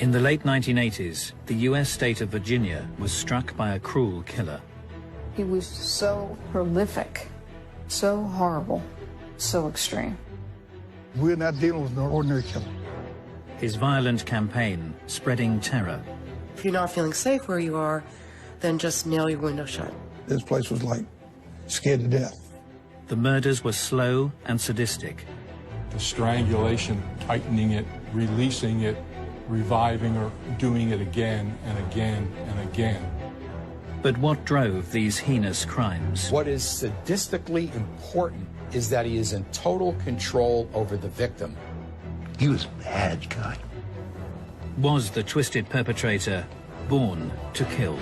In the late 1980s, the US state of Virginia was struck by a cruel killer. He was so prolific, so horrible, so extreme. We're not dealing with an ordinary killer. His violent campaign spreading terror. If you're not feeling safe where you are, then just nail your window shut. This place was like scared to death. The murders were slow and sadistic. The strangulation, tightening it, releasing it, reviving or doing it again and again and again. But what drove these heinous crimes? What is sadistically important is that he is in total control over the victim. He was a bad guy. Was the twisted perpetrator born to kill?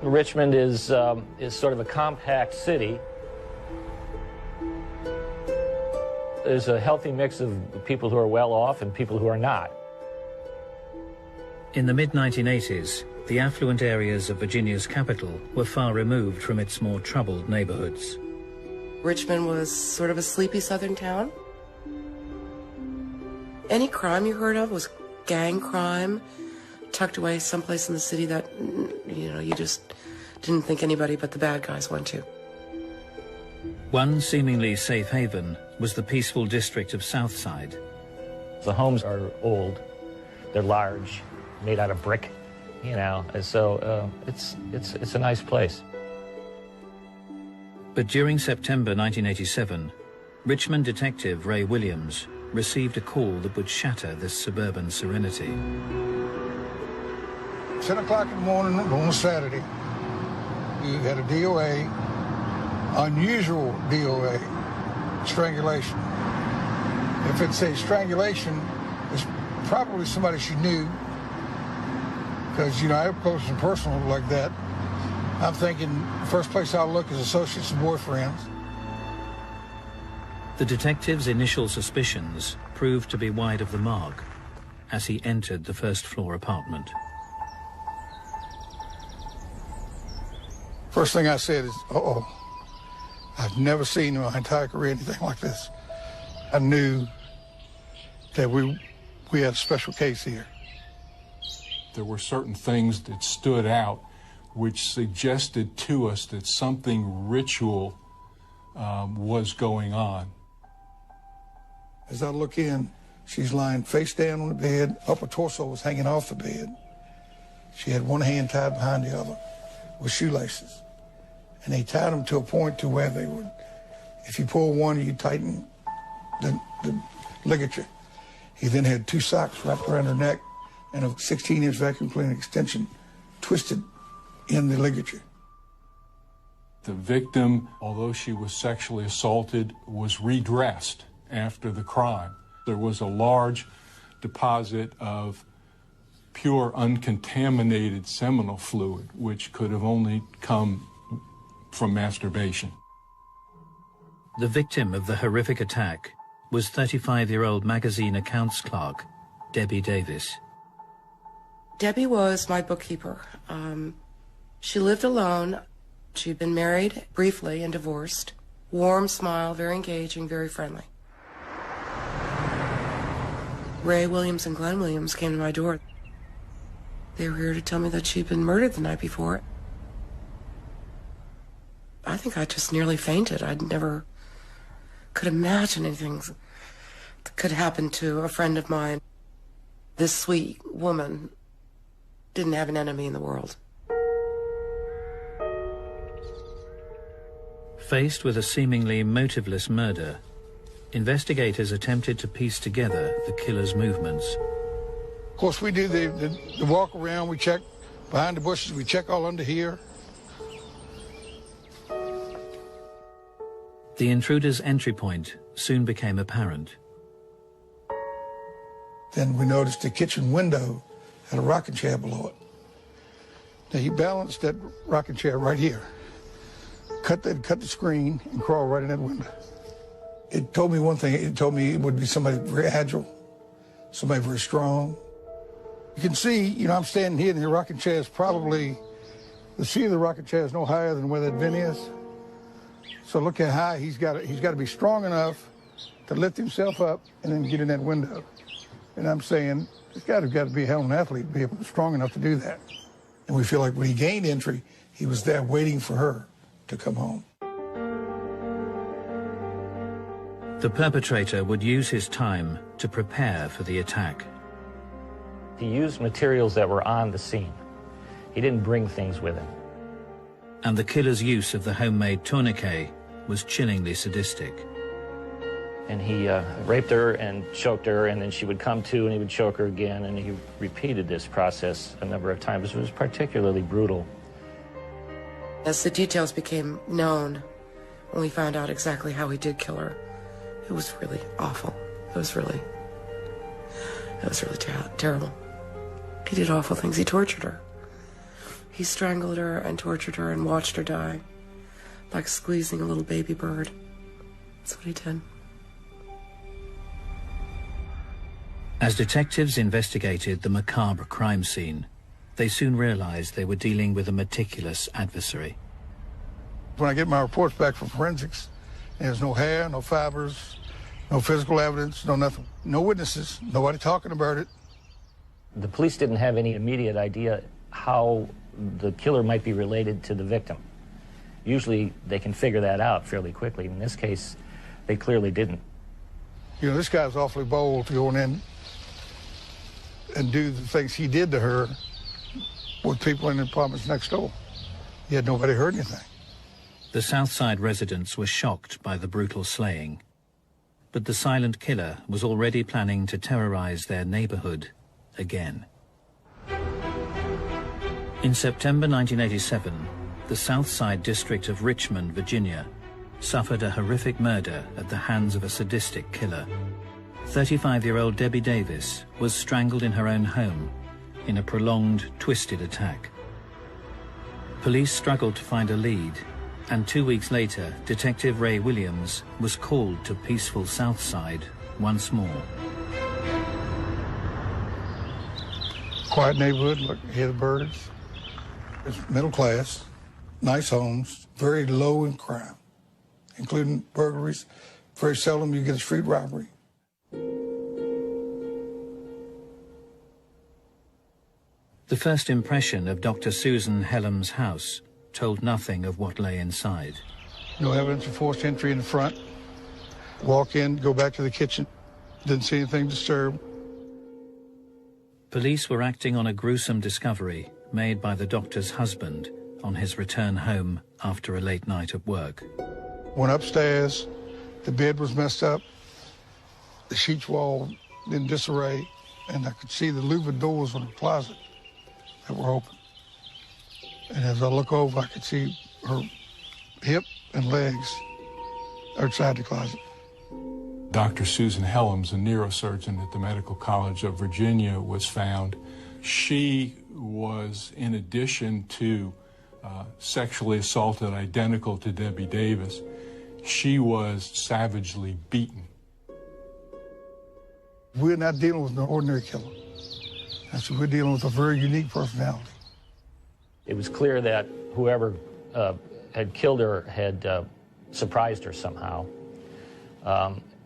Richmond is sort of a compact city. There's a healthy mix of people who are well off and people who are not. In the mid-1980s, the affluent areas of Virginia's capital were far removed from its more troubled neighborhoods. Richmond was sort of a sleepy southern town. Any crime you heard of was gang crime, tucked away someplace in the city that, you just didn't think anybody but the bad guys went to. One seemingly safe haven was the peaceful district of Southside. The homes are old, they're large, made out of brick, and so it's a nice place. But during September 1987, Richmond detective Ray Williams received a call that would shatter this suburban serenity. 10 o'clock in the morning on a Saturday, you had a DOA, unusual DOA, strangulation. If it's a strangulation, it's probably somebody she knew, because, I have close and personal like that. I'm thinking the first place I'll look is associates and boyfriends. The detective's initial suspicions proved to be wide of the mark as he entered the first-floor apartment. First thing I said is, uh-oh. I've never seen in my entire career anything like this. I knew that we had a special case here. There were certain things that stood out which suggested to us that something ritual was going on. As I look in, she's lying face down on the bed, upper torso was hanging off the bed. She had one hand tied behind the other with shoelaces. And they tied them to a point to where they would, if you pull one, you tighten the ligature. He then had two socks wrapped around her neck and a 16-inch vacuum cleaner extension twisted in the ligature. The victim, although she was sexually assaulted, was redressed after the crime. There was a large deposit of pure, uncontaminated seminal fluid, which could have only come from masturbation. The victim of the horrific attack was 35-year-old magazine accounts clerk Debbie Davis. Debbie was my bookkeeper. She lived alone. She'd been married briefly and divorced. Warm smile, very engaging, very friendly. Ray Williams and Glenn Williams came to my door. They were here to tell me that she'd been murdered the night before. I think I just nearly fainted. I never could imagine anything that could happen to a friend of mine. This sweet woman didn't have an enemy in the world. Faced with a seemingly motiveless murder, investigators attempted to piece together the killer's movements. Of course, we do the walk around, we check behind the bushes, we check all under here. The intruder's entry point soon became apparent. Then we noticed the kitchen window had a rocking chair below it. Now he balanced that rocking chair right here, cut the screen and crawled right in that window. It told me one thing, it told me it would be somebody very agile, somebody very strong. You can see, I'm standing here and the rocking chair is probably, the seat of the rocking chair is no higher than where that vent is. So look how high he's got to be strong enough to lift himself up and then get in that window. And I'm saying, this guy's got to be a hell of an athlete to be strong enough to do that. And we feel like when he gained entry, he was there waiting for her to come home. The perpetrator would use his time to prepare for the attack. He used materials that were on the scene. He didn't bring things with him. And the killer's use of the homemade tourniquet was chillingly sadistic. And he raped her and choked her, and then she would come to and he would choke her again, and he repeated this process a number of times. It was particularly brutal. As the details became known, when we found out exactly how he did kill her, it was really awful. It was really terrible. He did awful things. He tortured her. He strangled her and tortured her and watched her die, like squeezing a little baby bird. That's what he did. As detectives investigated the macabre crime scene, they soon realized they were dealing with a meticulous adversary. When I get my reports back from forensics, there's no hair, no fibers, no physical evidence, no nothing. No witnesses, nobody talking about it. The police didn't have any immediate idea how the killer might be related to the victim. Usually they can figure that out fairly quickly. In this case, they clearly didn't. You know, this guy's awfully bold to go in and do the things he did to her with people in the apartments next door. Yet nobody heard anything. The Southside residents were shocked by the brutal slaying, but the silent killer was already planning to terrorize their neighborhood again. In September 1987, the Southside district of Richmond, Virginia, suffered a horrific murder at the hands of a sadistic killer. 35-year-old Debbie Davis was strangled in her own home in a prolonged, twisted attack. Police struggled to find a lead, and 2 weeks later, Detective Ray Williams was called to peaceful Southside once more. Quiet neighborhood, look, hear the birds. It's middle class, nice homes, very low in crime, including burglaries. Very seldom you get a street robbery. The first impression of Dr. Susan Hellam's house told nothing of what lay inside. No evidence of forced entry in the front. Walk in, go back to the kitchen. Didn't see anything disturbed. Police were acting on a gruesome discovery made by the doctor's husband on his return home after a late night at work. Went upstairs, the bed was messed up, the sheets were all in disarray, and I could see the louvered doors on the closet that were open. And as I look over, I could see her hip and legs outside the closet. Dr. Susan Helms, a neurosurgeon at the Medical College of Virginia, was found. She was, in addition to sexually assaulted identical to Debbie Davis, she was savagely beaten. We're not dealing with an ordinary killer. So we're dealing with a very unique personality. It was clear that whoever had killed her had surprised her somehow,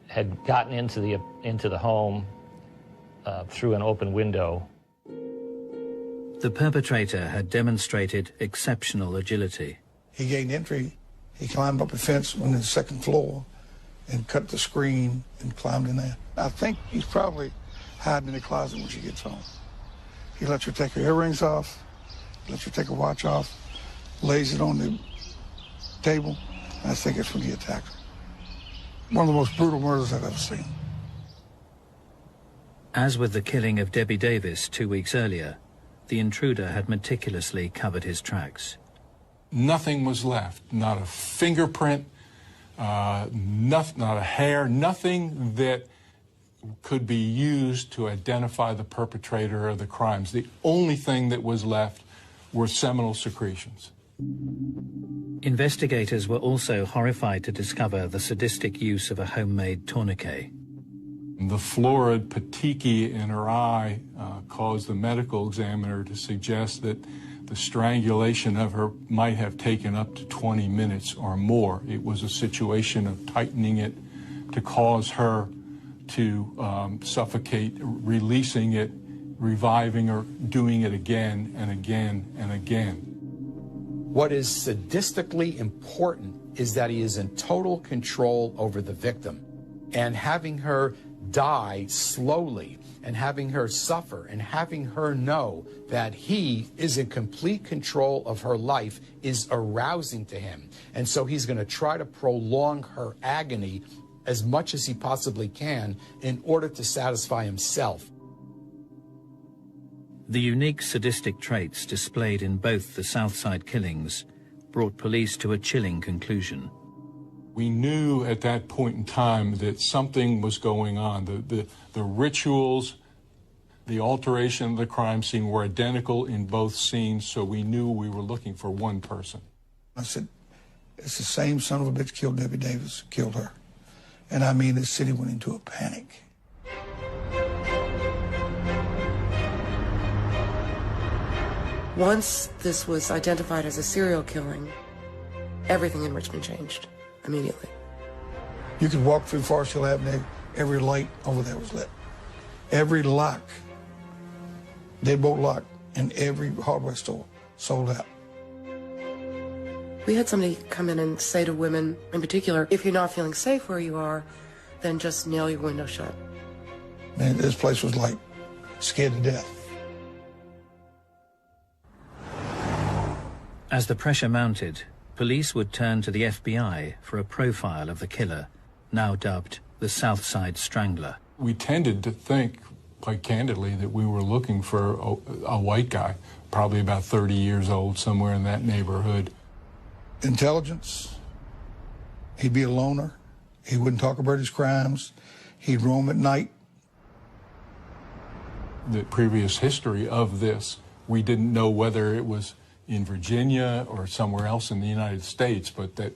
had gotten into the home through an open window. The perpetrator had demonstrated exceptional agility. He gained entry. He climbed up a fence on the second floor and cut the screen and climbed in there. I think he's probably hiding in the closet when she gets home. He lets her take her earrings off, lets her take her watch off, lays it on the table, and I think it's when he attacked her. One of the most brutal murders I've ever seen. As with the killing of Debbie Davis 2 weeks earlier, the intruder had meticulously covered his tracks. Nothing was left, not a fingerprint, not a hair, nothing that could be used to identify the perpetrator of the crimes. The only thing that was left were seminal secretions. Investigators were also horrified to discover the sadistic use of a homemade tourniquet. The florid petechiae in her eye caused the medical examiner to suggest that the strangulation of her might have taken up to 20 minutes or more. It was a situation of tightening it to cause her to suffocate, releasing it, reviving her, doing it again and again and again. What is sadistically important is that he is in total control over the victim, and having her die slowly and having her suffer and having her know that he is in complete control of her life is arousing to him. And so he's going to try to prolong her agony as much as he possibly can in order to satisfy himself. The unique sadistic traits displayed in both the Southside killings brought police to a chilling conclusion. We knew at that point in time that something was going on. The rituals, the alteration of the crime scene were identical in both scenes, so we knew we were looking for one person. I said, it's the same son of a bitch killed Debbie Davis, killed her. And I mean, the city went into a panic. Once this was identified as a serial killing, everything in Richmond changed immediately. You could walk through Forest Hill Avenue, every light over there was lit. Every lock, deadbolt lock, in every hardware store sold out. We had somebody come in and say to women in particular, if you're not feeling safe where you are, then just nail your window shut. Man, this place was like scared to death. As the pressure mounted, police would turn to the FBI for a profile of the killer, now dubbed the Southside Strangler. We tended to think, quite candidly, that we were looking for a white guy, probably about 30 years old, somewhere in that neighborhood. Intelligence, he'd be a loner, he wouldn't talk about his crimes, he'd roam at night. The previous history of this, we didn't know whether it was in Virginia or somewhere else in the United States, but that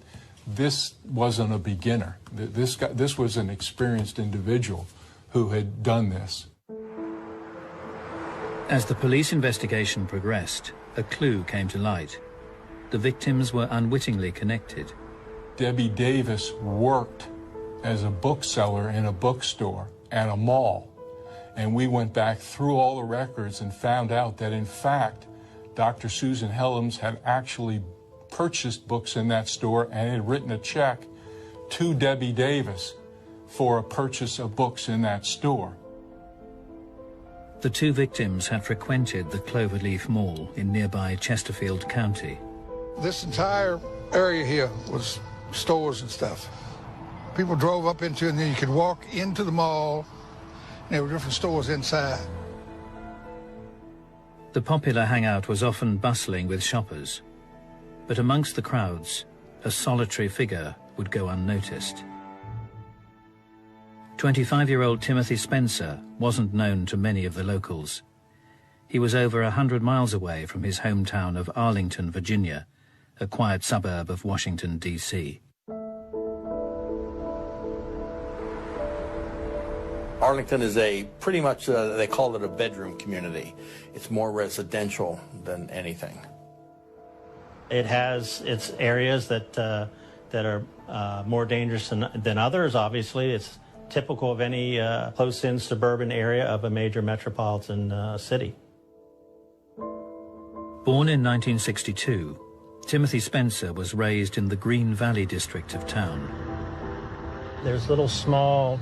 this wasn't a beginner. This was an experienced individual who had done this. As the police investigation progressed, a clue came to light. The victims were unwittingly connected. Debbie Davis worked as a bookseller in a bookstore at a mall, and we went back through all the records and found out that, in fact, Dr. Susan Helms had actually purchased books in that store and had written a check to Debbie Davis for a purchase of books in that store. The two victims had frequented the Cloverleaf Mall in nearby Chesterfield County. This entire area here was stores and stuff. People drove up into it, and then you could walk into the mall, and there were different stores inside. The popular hangout was often bustling with shoppers, but amongst the crowds, a solitary figure would go unnoticed. 25-year-old Timothy Spencer wasn't known to many of the locals. He was over 100 miles away from his hometown of Arlington, Virginia, a quiet suburb of Washington, D.C. Arlington is pretty much, they call it a bedroom community. It's more residential than anything. It has its areas that are more dangerous than others, obviously. It's typical of any close-in suburban area of a major metropolitan city. Born in 1962, Timothy Spencer was raised in the Green Valley district of town. There's little small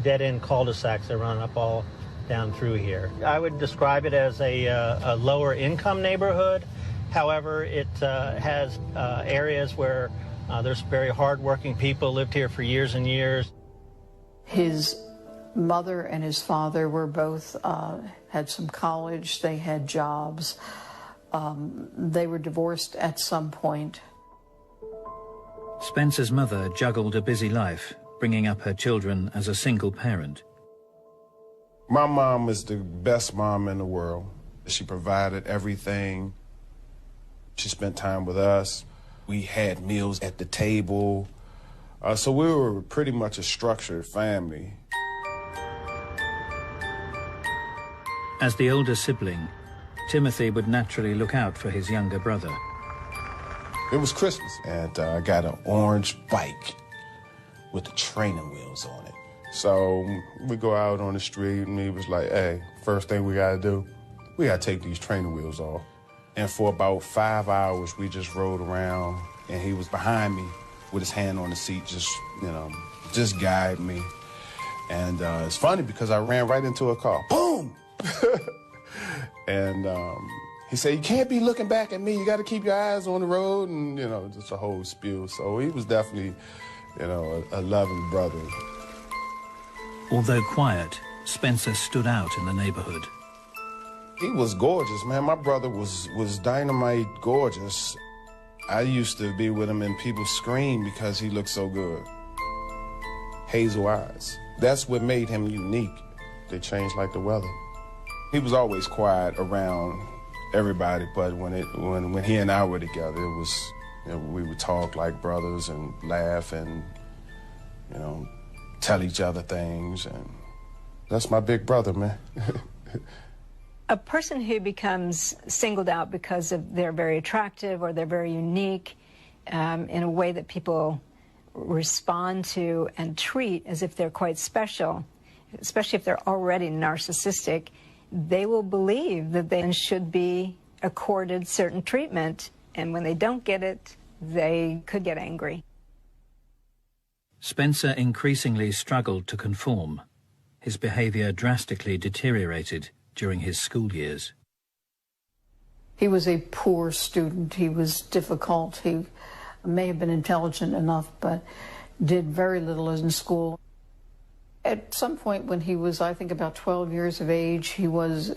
dead-end cul-de-sacs that run up all down through here. I would describe it as a lower-income neighborhood. However, it has areas where there's very hard-working people lived here for years and years. His mother and his father were both, had some college, they had jobs. They were divorced at some point. Spencer's mother juggled a busy life, bringing up her children as a single parent. My mom is the best mom in the world. She provided everything. She spent time with us. We had meals at the table. So we were pretty much a structured family. As the older sibling, Timothy would naturally look out for his younger brother. It was Christmas, and I got an orange bike with the training wheels on it. So we go out on the street and he was like, hey, first thing we gotta do, we gotta take these training wheels off. And for about 5 hours, we just rode around and he was behind me with his hand on the seat, just, you know, just guiding me. And it's funny because I ran right into a car. Boom! And he said, you can't be looking back at me. You got to keep your eyes on the road, and, you know, just a whole spiel. So he was definitely, you know, a loving brother. Although quiet, Spencer stood out in the neighborhood. He was gorgeous, man. My brother was dynamite gorgeous. I used to be with him and people scream because he looked so good. Hazel eyes. That's what made him unique. They changed like the weather. He was always quiet around everybody, but when he and I were together, it was, you know, we would talk like brothers and laugh and, you know, tell each other things, and that's my big brother, man. A person who becomes singled out because of they're very attractive or they're very unique in a way that people respond to and treat as if they're quite special, especially if they're already narcissistic, they will believe that they should be accorded certain treatment, and when they don't get it, they could get angry. Spencer increasingly struggled to conform. His behavior drastically deteriorated during his school years. He was a poor student. He was difficult. He may have been intelligent enough, but did very little in school. At some point when he was, I think, about 12 years of age, he was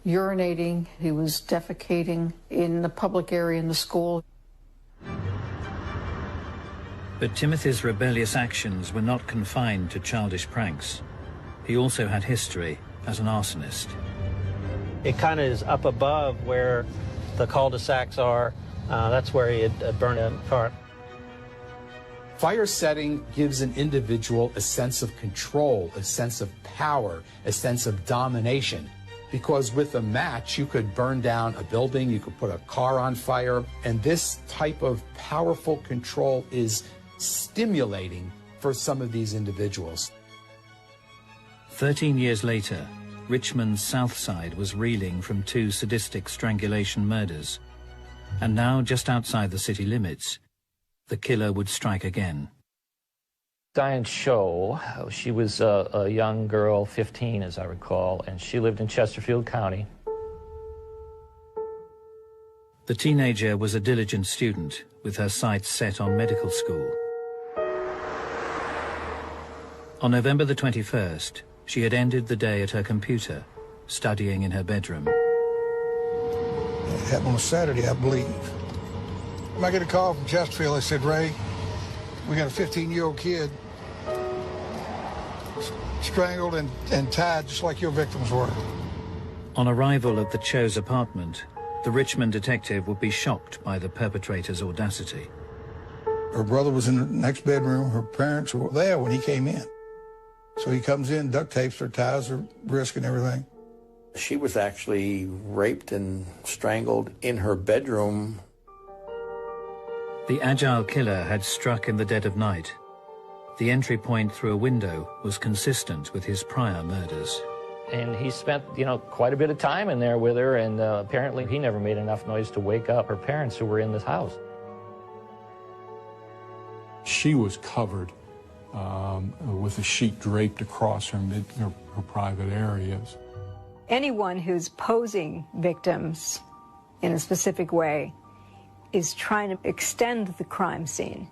urinating, he was defecating in the public area in the school. But Timothy's rebellious actions were not confined to childish pranks. He also had history as an arsonist. It kind of is up above where the cul-de-sacs are. That's where he had burned a car. Fire setting gives an individual a sense of control, a sense of power, a sense of domination. Because with a match, you could burn down a building, you could put a car on fire, and this type of powerful control is stimulating for some of these individuals. 13 years later, Richmond's Southside was reeling from 2 sadistic strangulation murders. And now, just outside the city limits, the killer would strike again. Diane Sho, she was a young girl, 15 as I recall, and she lived in Chesterfield County. The teenager was a diligent student with her sights set on medical school. On November the 21st, she had ended the day at her computer, studying in her bedroom. It happened on a Saturday, I believe. I get a call from Chesterfield. They said, Ray, we got a 15-year-old kid strangled and tied just like your victims were. On arrival at the Cho's apartment, the Richmond detective would be shocked by the perpetrator's audacity. Her brother was in the next bedroom. Her parents were there when he came in. So he comes in, duct tapes her, ties her wrist and everything. She was actually raped and strangled in her bedroom. The agile killer had struck in the dead of night. The entry point through a window was consistent with his prior murders. And he spent, you know, quite a bit of time in there with her, and apparently he never made enough noise to wake up her parents who were in this house. She was covered with a sheet draped across her private areas. Anyone who's posing victims in a specific way is trying to extend the crime scene.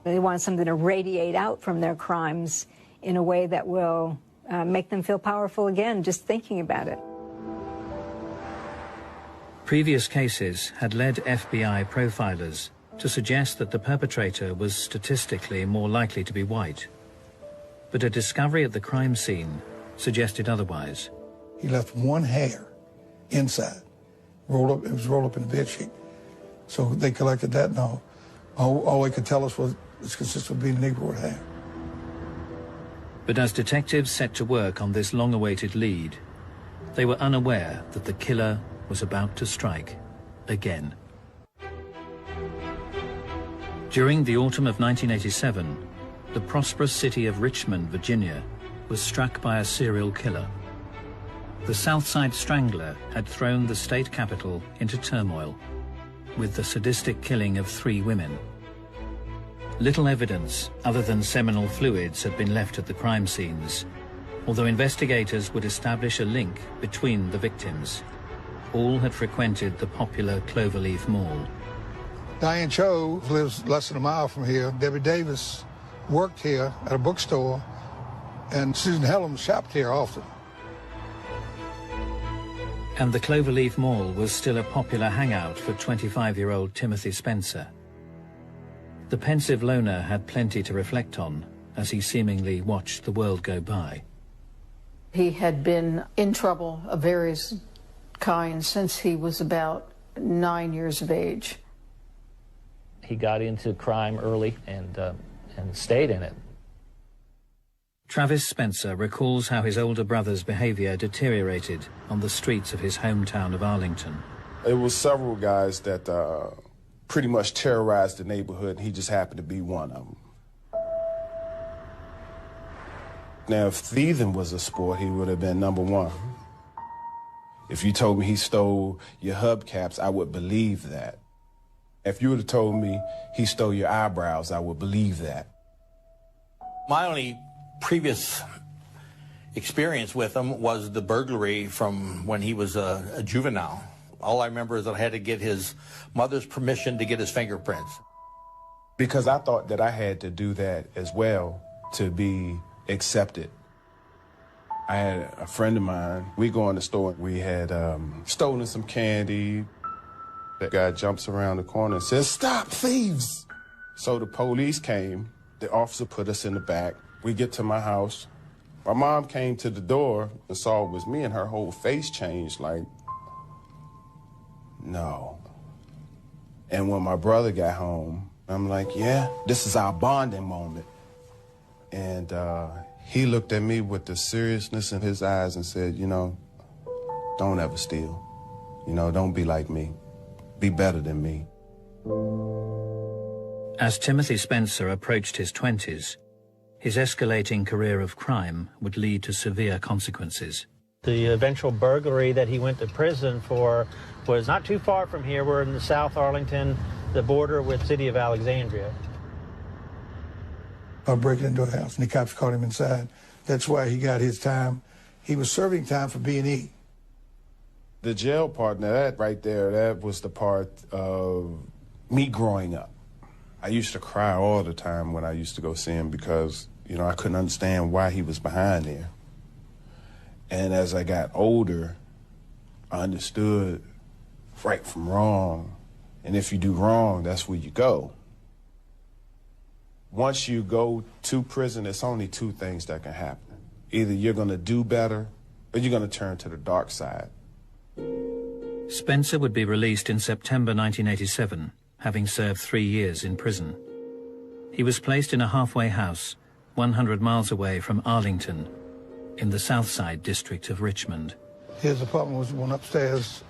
They want something to radiate out from their crimes in a way that will make them feel powerful again, just thinking about it. Previous cases had led FBI profilers to suggest that the perpetrator was statistically more likely to be white. But a discovery at the crime scene suggested otherwise. He left one hair inside, rolled up. It was rolled up in the bedsheet. So they collected that, and all they could tell us was it's consistent with being neighborhood hair. But as detectives set to work on this long-awaited lead, they were unaware that the killer was about to strike again. During the autumn of 1987, the prosperous city of Richmond, Virginia, was struck by a serial killer. The Southside Strangler had thrown the state capital into turmoil, with the sadistic killing of 3 women. Little evidence other than seminal fluids had been left at the crime scenes, although investigators would establish a link between the victims. All had frequented the popular Cloverleaf Mall. Diane Cho lives less than a mile from here. Debbie Davis worked here at a bookstore, and Susan Helms shopped here often. And the Cloverleaf Mall was still a popular hangout for 25-year-old Timothy Spencer. The pensive loner had plenty to reflect on as he seemingly watched the world go by. He had been in trouble of various kinds since he was about 9 years of age. He got into crime early and stayed in it. Travis Spencer recalls how his older brother's behavior deteriorated on the streets of his hometown of Arlington. It was several guys that pretty much terrorized the neighborhood, and he just happened to be one of them. Now, if thieving was a sport, he would have been number 1. If you told me he stole your hubcaps, I would believe that. If you would have told me he stole your eyebrows, I would believe that. My only previous experience with him was the burglary from when he was a juvenile. All I remember is that I had to get his mother's permission to get his fingerprints. Because I thought that I had to do that as well to be accepted. I had a friend of mine, we go in the store, we had stolen some candy. That guy jumps around the corner and says, "Stop, thieves!" So the police came, the officer put us in the back. We get to my house. My mom came to the door and saw it was me, and her whole face changed like, no. And when my brother got home, I'm like, yeah, this is our bonding moment. And he looked at me with the seriousness in his eyes and said, you know, don't ever steal. You know, don't be like me. Be better than me. As Timothy Spencer approached his 20s, his escalating career of crime would lead to severe consequences. The eventual burglary that he went to prison for was not too far from here. We're in the South Arlington, the border with the city of Alexandria. I break into a house, and the cops caught him inside. That's why he got his time. He was serving time for B&E. The jail part, now that right there, that was the part of me growing up. I used to cry all the time when I used to go see him because, you know, I couldn't understand why he was behind there. And as I got older, I understood right from wrong. And if you do wrong, that's where you go. Once you go to prison, it's only 2 things that can happen. Either you're going to do better or you're going to turn to the dark side. Spencer would be released in September 1987, having served 3 years in prison. He was placed in a halfway house 100 miles away from Arlington, in the Southside district of Richmond. His apartment was the one upstairs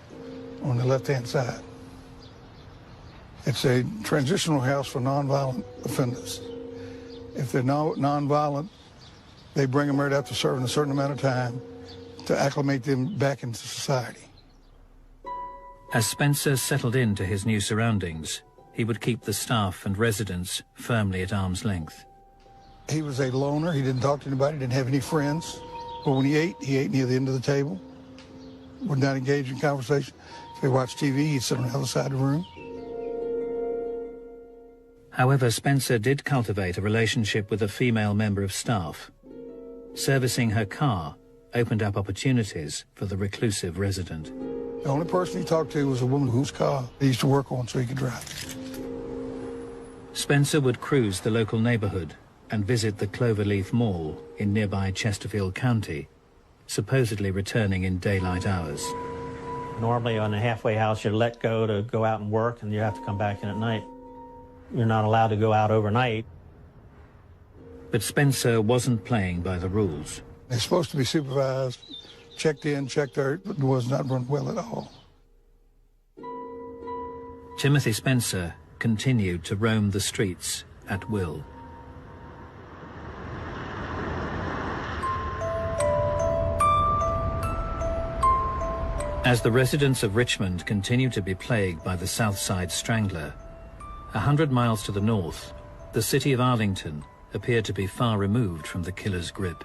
on the left-hand side. It's a transitional house for nonviolent offenders. If they're nonviolent, they bring them right after serving a certain amount of time to acclimate them back into society. As Spencer settled into his new surroundings, he would keep the staff and residents firmly at arm's length. He was a loner. He didn't talk to anybody, didn't have any friends. But when he ate near the end of the table, would not engage in conversation. If he watched TV, he'd sit on the other side of the room. However, Spencer did cultivate a relationship with a female member of staff. Servicing her car opened up opportunities for the reclusive resident. The only person he talked to was a woman whose car he used to work on so he could drive. Spencer would cruise the local neighborhood and visit the Cloverleaf Mall in nearby Chesterfield County, supposedly returning in daylight hours. Normally on a halfway house, you're let go to go out and work, and you have to come back in at night. You're not allowed to go out overnight. But Spencer wasn't playing by the rules. They're supposed to be supervised, checked in, checked out, but it was not run well at all. Timothy Spencer continued to roam the streets at will. As the residents of Richmond continue to be plagued by the Southside Strangler, 100 miles to the north, the city of Arlington appeared to be far removed from the killer's grip.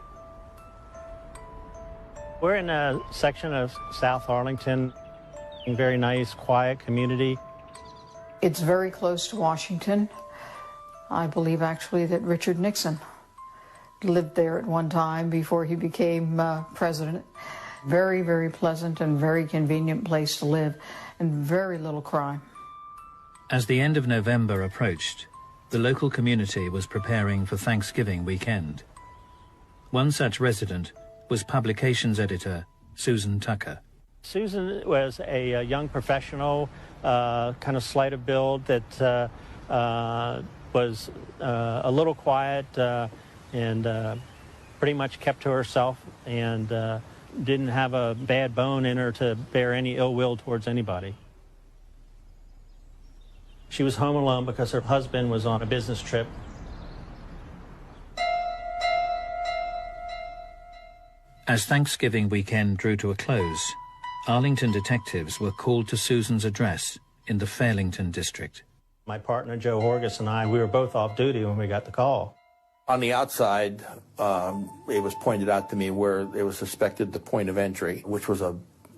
We're in a section of South Arlington, a very nice, quiet community. It's very close to Washington. I believe actually that Richard Nixon lived there at one time before he became president. Very, very pleasant and very convenient place to live, and very little crime. As the end of November approached, the local community was preparing for Thanksgiving weekend. One such resident was publications editor Susan Tucker. Susan was a young professional, kind of slight of build, that was a little quiet and pretty much kept to herself, and didn't have a bad bone in her to bear any ill will towards anybody. She was home alone because her husband was on a business trip. As Thanksgiving weekend drew to a close, Arlington detectives were called to Susan's address in the Fairlington district. My partner, Joe Horgus, and I, we were both off duty when we got the call. On the outside, it was pointed out to me where it was suspected the point of entry, which was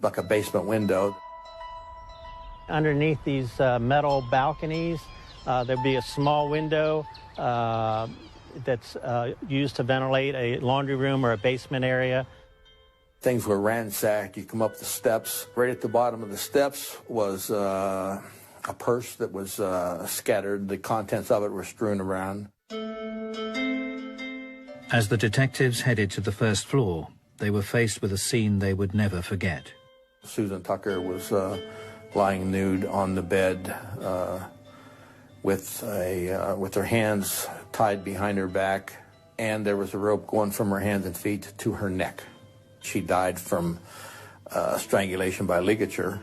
like a basement window. Underneath these metal balconies, there'd be a small window that's used to ventilate a laundry room or a basement area. Things were ransacked. You come up the steps. Right at the bottom of the steps was a purse that was scattered. The contents of it were strewn around. As the detectives headed to the first floor, they were faced with a scene they would never forget. Susan Tucker was lying nude on the bed with her hands tied behind her back, and there was a rope going from her hands and feet to her neck. She died from strangulation by ligature.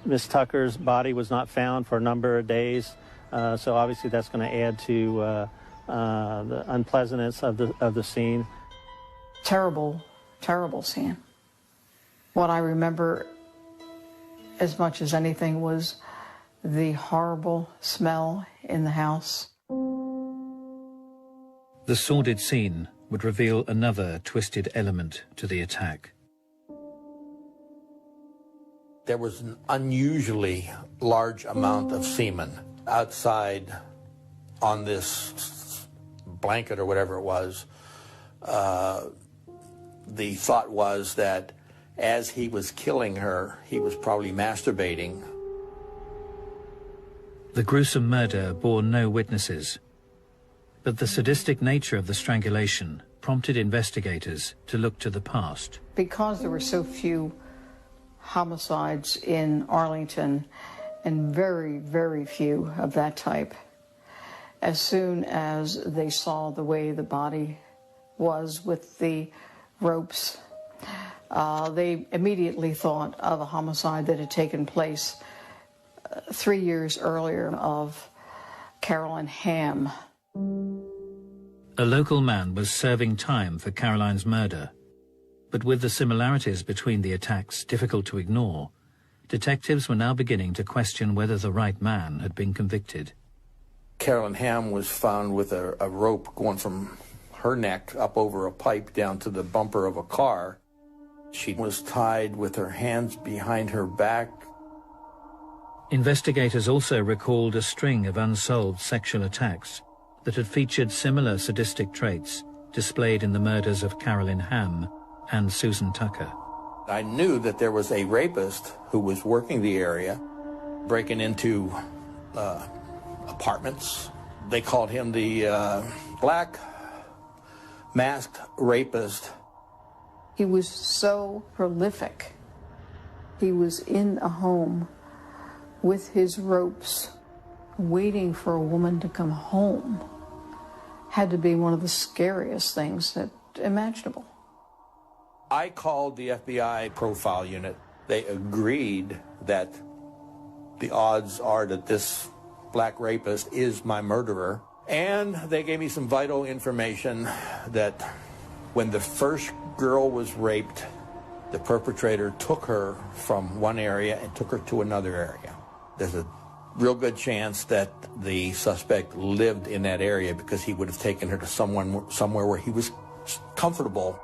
Miss Tucker's body was not found for a number of days, so obviously that's going to add to the unpleasantness of the scene. Terrible, terrible scene. What I remember as much as anything was the horrible smell in the house. The sordid scene would reveal another twisted element to the attack. There was an unusually large amount of semen outside on this blanket or whatever it was. The thought was that as he was killing her, he was probably masturbating. The gruesome murder bore no witnesses, but the sadistic nature of the strangulation prompted investigators to look to the past. Because there were so few homicides in Arlington, and very, very few of that type, as soon as they saw the way the body was with the ropes, they immediately thought of a homicide that had taken place 3 years earlier of Carolyn Hamm. A local man was serving time for Caroline's murder, but with the similarities between the attacks difficult to ignore, detectives were now beginning to question whether the right man had been convicted. Carolyn Hamm was found with a rope going from her neck up over a pipe down to the bumper of a car. She was tied with her hands behind her back. Investigators also recalled a string of unsolved sexual attacks that had featured similar sadistic traits displayed in the murders of Carolyn Hamm and Susan Tucker. I knew that there was a rapist who was working the area, breaking into apartments. They called him the Black Masked Rapist. He was so prolific. He was in a home with his ropes, waiting for a woman to come home. Had to be one of the scariest things that imaginable. I called the FBI profile unit. They agreed that the odds are that this black rapist is my murderer. And they gave me some vital information that when the first girl was raped, The perpetrator took her from one area and took her to another area. There's a real good chance that the suspect lived in that area because he would have taken her to somewhere where he was comfortable.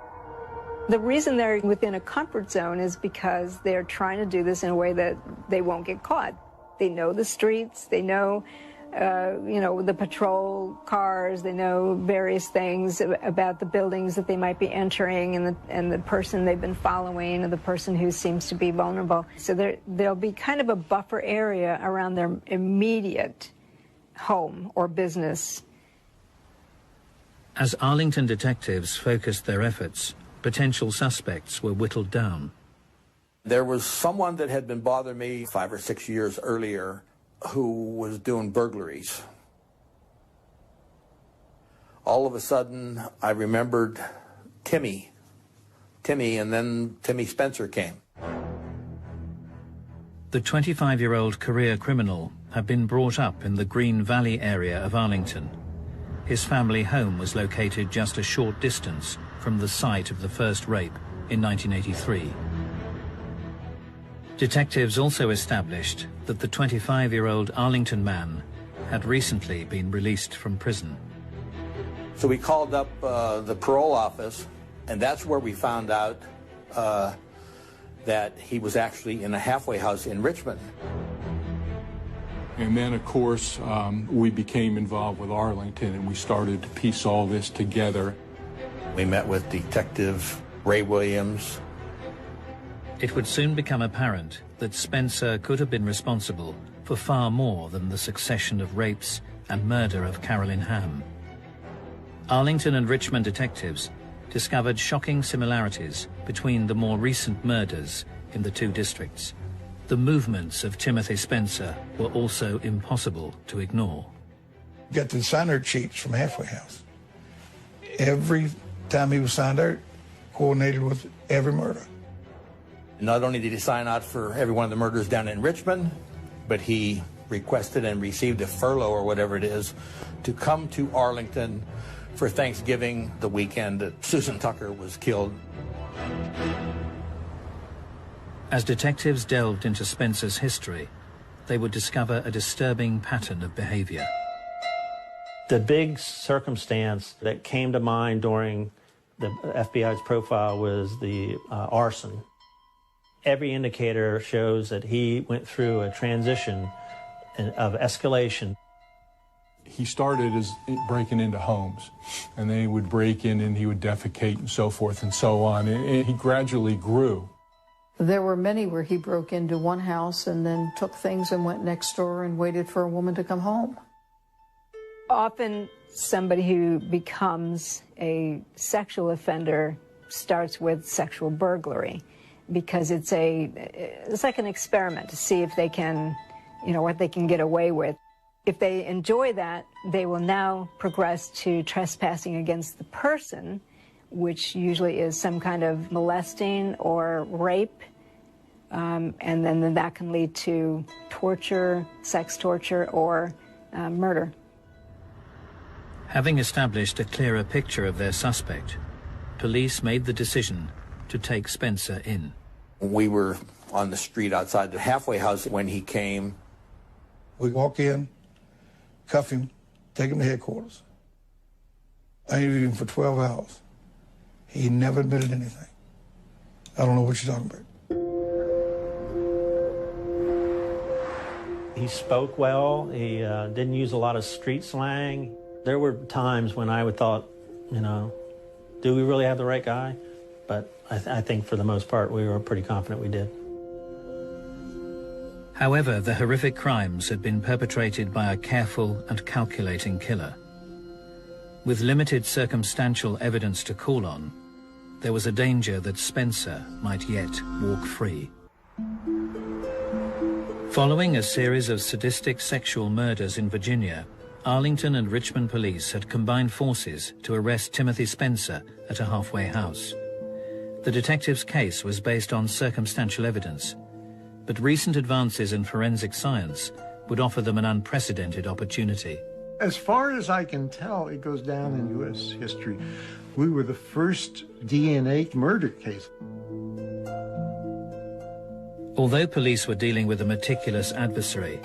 The reason they're within a comfort zone is because they're trying to do this in a way that they won't get caught. They know the streets, they know, the patrol cars, they know various things about the buildings that they might be entering and the person they've been following, or the person who seems to be vulnerable. So there'll be kind of a buffer area around their immediate home or business. As Arlington detectives focused their efforts, potential suspects were whittled down. There was someone that had been bothering me 5 or 6 years earlier who was doing burglaries. All of a sudden, I remembered Timmy, and then Timmy Spencer came. The 25-year-old career criminal had been brought up in the Green Valley area of Arlington. His family home was located just a short distance from the site of the first rape in 1983. Detectives also established that the 25-year-old Arlington man had recently been released from prison. So we called up the parole office, and that's where we found out that he was actually in a halfway house in Richmond. And then, of course, we became involved with Arlington, and we started to piece all this together. We met with Detective Ray Williams. It would soon become apparent that Spencer could have been responsible for far more than the succession of rapes and murder of Carolyn Hamm. Arlington and Richmond detectives discovered shocking similarities between the more recent murders in the two districts. The movements of Timothy Spencer were also impossible to ignore. Got the sign-out sheets from Halfway House. Every time he was signed out, coordinated with every murder. Not only did he sign out for every one of the murders down in Richmond, but he requested and received a furlough or whatever it is to come to Arlington for Thanksgiving, the weekend that Susan Tucker was killed. As detectives delved into Spencer's history, they would discover a disturbing pattern of behavior. The big circumstance that came to mind during the FBI's profile was the arson. Every indicator shows that he went through a transition of escalation. He started as breaking into homes, and then he would break in and he would defecate and so forth and so on. And he gradually grew. There were many where he broke into one house and then took things and went next door and waited for a woman to come home. Often somebody who becomes a sexual offender starts with sexual burglary because it's like an experiment to see if they can, what they can get away with. If they enjoy that, they will now progress to trespassing against the person, which usually is some kind of molesting or rape, and then that can lead to torture, sex torture, or murder. Having established a clearer picture of their suspect, police made the decision to take Spencer in. We were on the street outside the halfway house when he came. We walk in, cuff him, take him to headquarters. I interviewed him for 12 hours. He never admitted anything. I don't know what you're talking about. He spoke well. He didn't use a lot of street slang. There were times when I would thought, do we really have the right guy? But I think for the most part, we were pretty confident we did. However, the horrific crimes had been perpetrated by a careful and calculating killer. With limited circumstantial evidence to call on, there was a danger that Spencer might yet walk free. Following a series of sadistic sexual murders in Virginia, Arlington and Richmond police had combined forces to arrest Timothy Spencer at a halfway house. The detective's case was based on circumstantial evidence, but recent advances in forensic science would offer them an unprecedented opportunity. As far as I can tell, it goes down in U.S. history. We were the first DNA murder case. Although police were dealing with a meticulous adversary,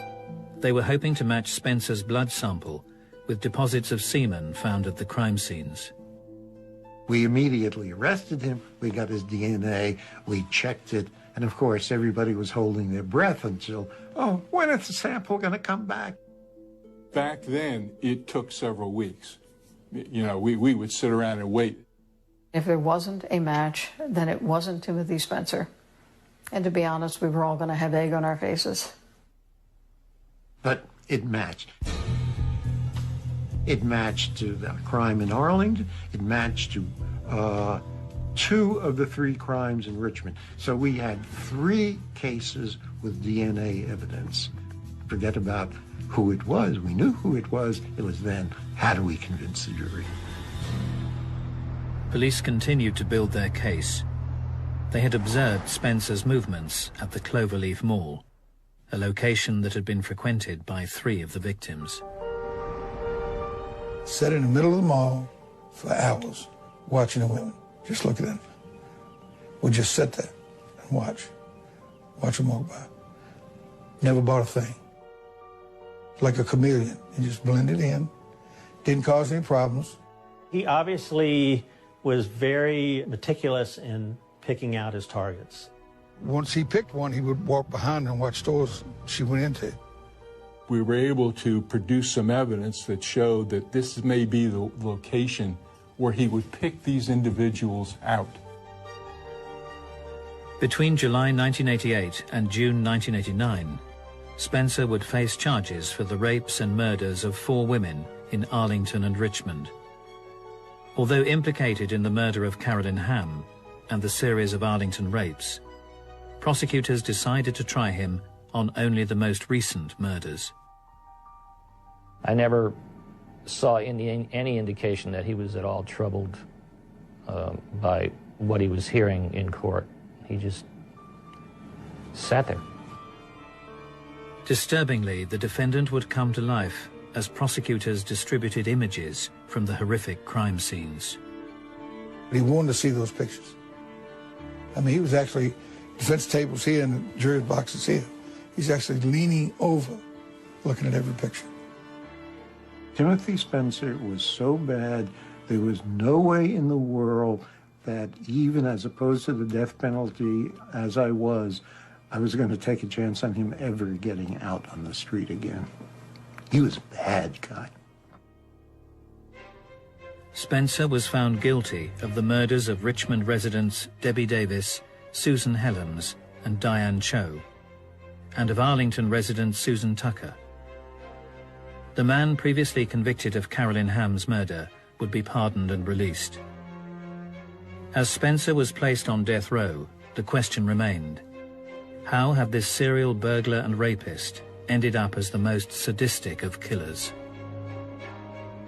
they were hoping to match Spencer's blood sample with deposits of semen found at the crime scenes. We immediately arrested him. We got his DNA. We checked it. And of course, everybody was holding their breath until, oh, when is the sample going to come back? Back then, it took several weeks. You know, we would sit around and wait. If there wasn't a match, then it wasn't Timothy Spencer. And to be honest, we were all going to have egg on our faces. But it matched. It matched to the crime in Arlington. It matched to 2 of the 3 crimes in Richmond. So we had 3 cases with DNA evidence. Forget about who it was. We knew who it was. It was then, how do we convince the jury? Police continued to build their case. They had observed Spencer's movements at the Cloverleaf Mall, a location that had been frequented by 3 of the victims. Sat in the middle of the mall for hours, watching the women, just looking at them. We'd just sit there and watch them walk by. Never bought a thing. Like a chameleon, he just blended in, didn't cause any problems. He obviously was very meticulous in picking out his targets. Once he picked one, he would walk behind her and watch stores she went into. We were able to produce some evidence that showed that this may be the location where he would pick these individuals out. Between July 1988 and June 1989, Spencer would face charges for the rapes and murders of 4 women in Arlington and Richmond. Although implicated in the murder of Carolyn Hamm and the series of Arlington rapes, prosecutors decided to try him on only the most recent murders. I never saw any indication that he was at all troubled by what he was hearing in court. He just sat there. Disturbingly, the defendant would come to life as prosecutors distributed images from the horrific crime scenes. He wanted to see those pictures. I mean, he was actually, defense tables here and the jury boxes here. He's actually leaning over, looking at every picture. Timothy Spencer was so bad, there was no way in the world that even as opposed to the death penalty as I was going to take a chance on him ever getting out on the street again. He was a bad guy. Spencer was found guilty of the murders of Richmond residents Debbie Davis, Susan Helms, and Diane Cho, and of Arlington resident Susan Tucker. The man previously convicted of Carolyn Hamm's murder would be pardoned and released. As Spencer was placed on death row, the question remained: how had this serial burglar and rapist ended up as the most sadistic of killers?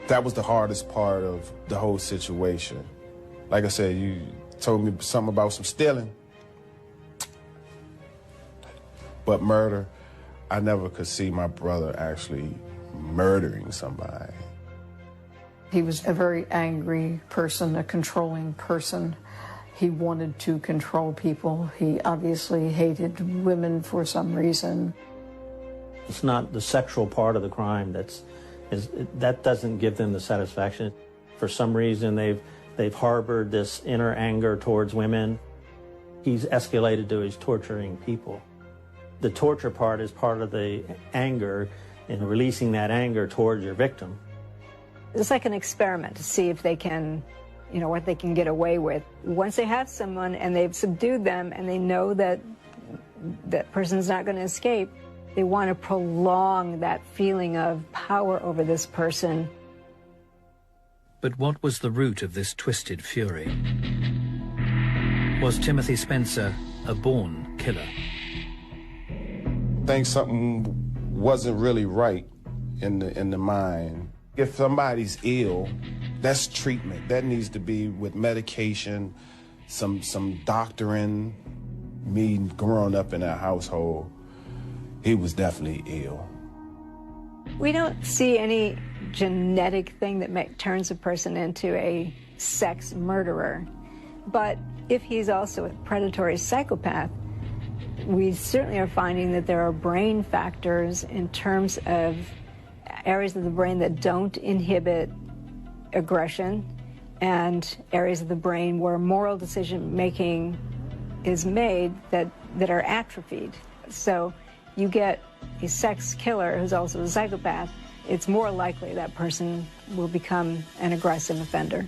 That was the hardest part of the whole situation. Like I said, you told me something about some stealing. But murder, I never could see my brother actually murdering somebody. He was a very angry person, a controlling person. He wanted to control people. He obviously hated women for some reason. It's not the sexual part of the crime that doesn't give them the satisfaction. For some reason, they've harbored this inner anger towards women. He's escalated to his torturing people. The torture part is part of the anger, and releasing that anger towards your victim. It's like an experiment to see if they can, what they can get away with. Once they have someone and they've subdued them and they know that that person's not going to escape, they want to prolong that feeling of power over this person. But what was the root of this twisted fury? Was Timothy Spencer a born killer? I think something wasn't really right in the mind. If somebody's ill, that's treatment. That needs to be with medication, some doctoring. Me growing up in that household, he was definitely ill. We don't see any genetic thing that turns a person into a sex murderer. But if he's also a predatory psychopath, We certainly are finding that there are brain factors in terms of areas of the brain that don't inhibit aggression and areas of the brain where moral decision-making is made that are atrophied. So you get a sex killer who's also a psychopath, it's more likely that person will become an aggressive offender.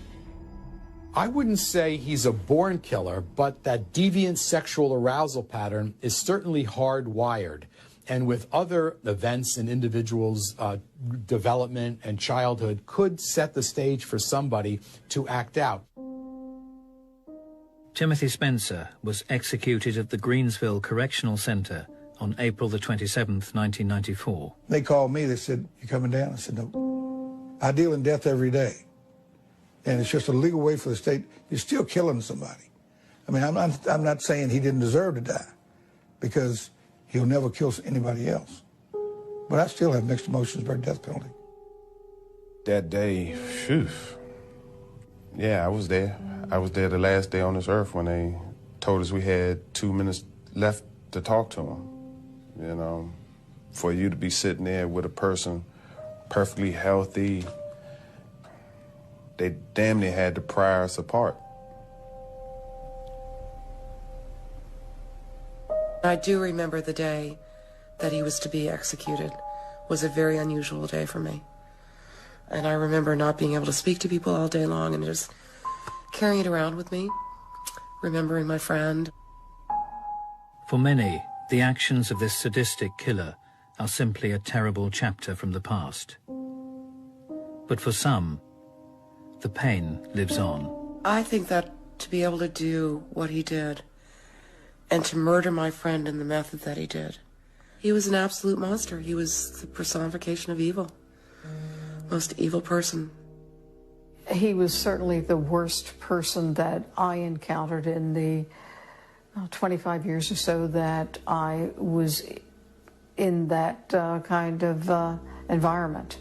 I wouldn't say he's a born killer, but that deviant sexual arousal pattern is certainly hardwired. And with other events in individuals' development and childhood could set the stage for somebody to act out. Timothy Spencer was executed at the Greensville Correctional Center on April the 27th, 1994. They called me, they said, "You coming down?" I said, "No. I deal in death every day. And it's just a legal way for the state. You're still killing somebody." I mean, I'm not saying he didn't deserve to die, because he'll never kill anybody else. But I still have mixed emotions about death penalty. That day, phew. Yeah, I was there. I was there the last day on this earth when they told us we had 2 minutes left to talk to him. You know, for you to be sitting there with a person perfectly healthy, they damn near had to pry us apart. I do remember the day that he was to be executed was a very unusual day for me. And I remember not being able to speak to people all day long and just carrying it around with me, remembering my friend. For many, the actions of this sadistic killer are simply a terrible chapter from the past. But for some, the pain lives on. I think that to be able to do what he did and to murder my friend in the method that he did, he was an absolute monster. He was the personification of evil. Most evil person. He was certainly the worst person that I encountered in the 25 years or so that I was in that kind of environment.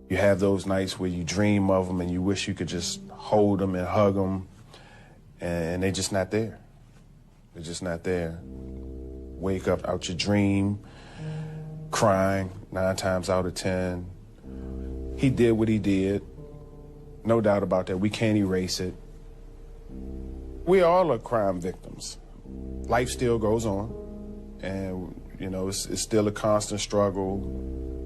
You have those nights where you dream of them and you wish you could just hold them and hug them, and they're just not there. They're just not there. Wake up out your dream, crying 9 times out of 10. He did what he did. No doubt about that. We can't erase it. We all are crime victims. Life still goes on. And, you know, it's still a constant struggle.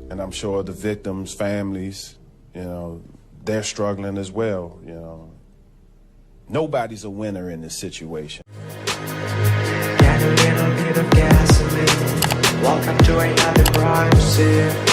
And I'm sure the victims' families, you know, they're struggling as well, you know. Nobody's a winner in this situation. Get a little bit of gasoline. Welcome to another crime scene.